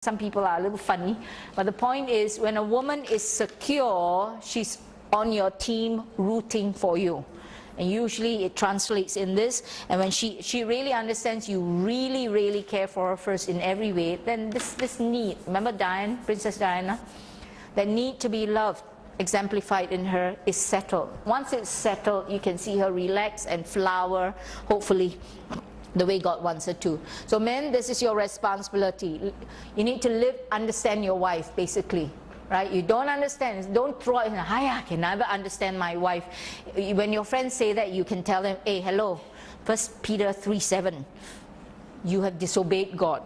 Some people are a little funny, but the point is, when a woman is secure, she's on your team rooting for you. And usually it translates in this, and when she really understands you really care for her first in every way, then this need, remember Diana, Princess Diana? That need to be loved, exemplified in her, is settled. Once it's settled, you can see her relax and flower, hopefully, the way God wants her to. So men, this is your responsibility. You need to understand your wife, basically. Right? You don't understand, don't throw it in, I can never understand my wife. When your friends say that, you can tell them, hey, hello, 1 Peter 3:7, you have disobeyed God.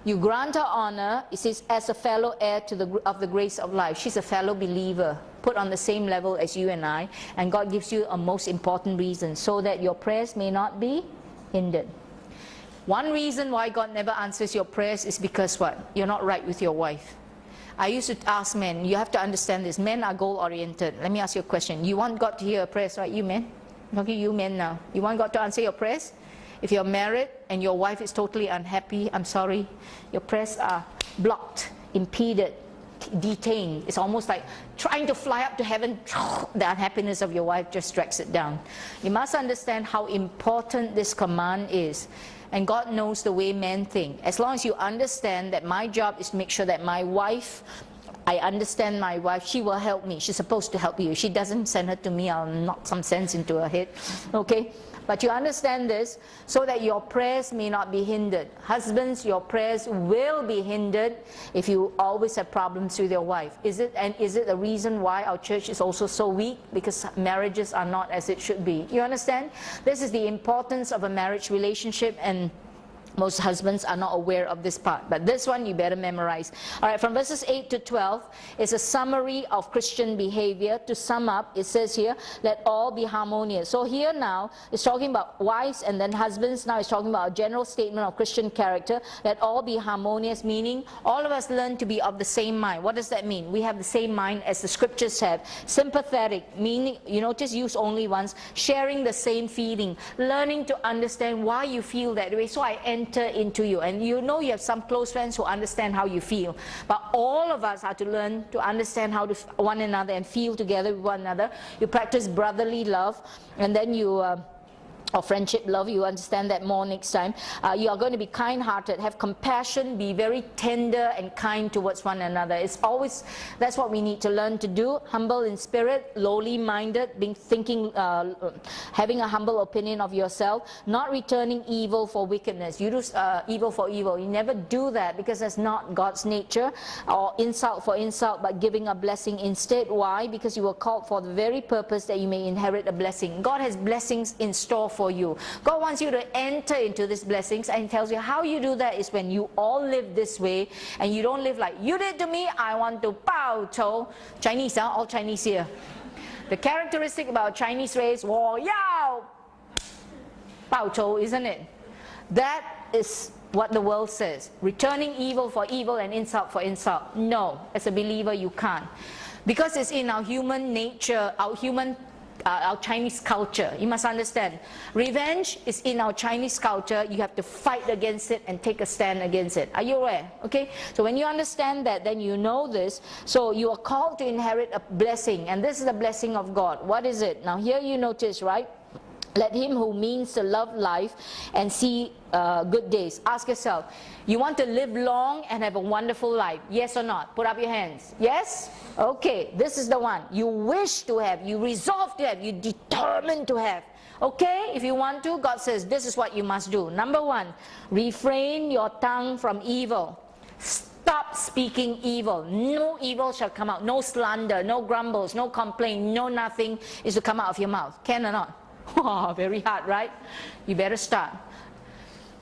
You grant her honor, it says, as a fellow heir of the grace of life. She's a fellow believer, put on the same level as you and I, and God gives you a most important reason, so that your prayers may not be hindered. One reason why God never answers your prayers is because what? You're not right with your wife. I used to ask men, you have to understand this, men are goal-oriented. Let me ask you a question. You want God to hear your prayers, right? You men? I'm talking to you men now. You want God to answer your prayers? If you're married and your wife is totally unhappy, I'm sorry, your prayers are blocked, impeded, detained. It's almost like trying to fly up to heaven. The unhappiness of your wife just drags it down. You must understand how important this command is. And God knows the way men think. As long as you understand that my job is to make sure that my wife, I understand my wife, she will help me. She's supposed to help you. If she doesn't, send her to me, I'll knock some sense into her head. Okay? But you understand this so that your prayers may not be hindered. Husbands, your prayers will be hindered if you always have problems with your wife. Is it a reason why our church is also so weak? Because marriages are not as it should be. You understand? This is the importance of a marriage relationship, and most husbands are not aware of this part, but this one you better memorize. All right, from verses 8 to 12 is a summary of Christian behavior. To sum up, it says here, let all be harmonious. So here now, it's talking about wives and then husbands. Now it's talking about a general statement of Christian character. Let all be harmonious, meaning all of us learn to be of the same mind. What does that mean? We have the same mind as the scriptures have. Sympathetic, meaning, you notice, use only once. Sharing the same feeling. Learning to understand why you feel that way. So I enter into you, and you know you have some close friends who understand how you feel, but all of us have to learn to understand how to one another and feel together with one another. You practice brotherly love, and then you or friendship love, you understand that more next time. You are going to be kind-hearted, have compassion, be very tender and kind towards one another. It's always, that's what we need to learn to do. Humble in spirit, lowly minded, having a humble opinion of yourself, not returning evil for wickedness. You do evil for evil. You never do that, because that's not God's nature. Or insult for insult, but giving a blessing instead. Why? Because you were called for the very purpose that you may inherit a blessing. God has blessings in store for you. God wants you to enter into these blessings, and tells you how you do that is when you all live this way, and you don't live like, you did to me, I want to bao chou. Chinese, huh? All Chinese here. The characteristic about Chinese race, 我要 bao chou, isn't it? That is what the world says. Returning evil for evil and insult for insult. No, as a believer you can't. Because it's in our human nature, our Chinese culture. You must understand, revenge is in our Chinese culture. You have to fight against it and take a stand against it. Are you aware? Okay, so when you understand that, then you know this. So you are called to inherit a blessing, and this is the blessing of God. What is it? Now here you notice, right? Let him who means to love life and see good days. Ask yourself, you want to live long and have a wonderful life? Yes or not? Put up your hands. Yes? Okay, this is the one. You wish to have, you resolve to have, you determined to have. Okay, if you want to, God says this is what you must do. Number one, refrain your tongue from evil. Stop speaking evil. No evil shall come out. No slander, no grumbles, no complaint, no nothing is to come out of your mouth. Can or not? Oh, very hard, right? You better start.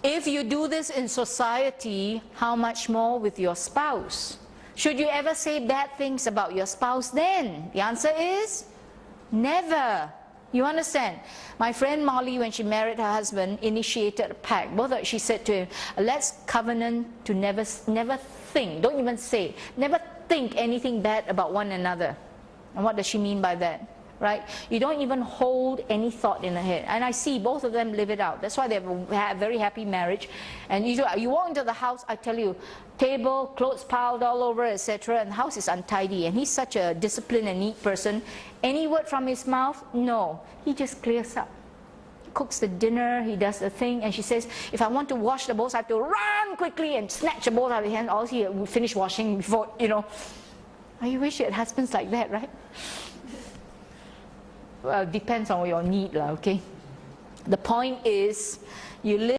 If you do this in society, how much more with your spouse? Should you ever say bad things about your spouse then? The answer is never. You understand? My friend Molly, when she married her husband, initiated a pact. She said to him, let's covenant to never think, don't even say, never think anything bad about one another. And what does she mean by that? right? You don't even hold any thought in the head. And I see both of them live it out. That's why they have a very happy marriage. And you walk into the house, I tell you, table, clothes piled all over, etc. And the house is untidy. And he's such a disciplined and neat person. Any word from his mouth? No. He just clears up. He cooks the dinner, he does the thing. And she says, if I want to wash the bowls, I have to run quickly and snatch the bowl out of his hand. All he will finish washing before, you know. You wish you had husbands like that, right? Well, depends on your need, okay? The point is, you live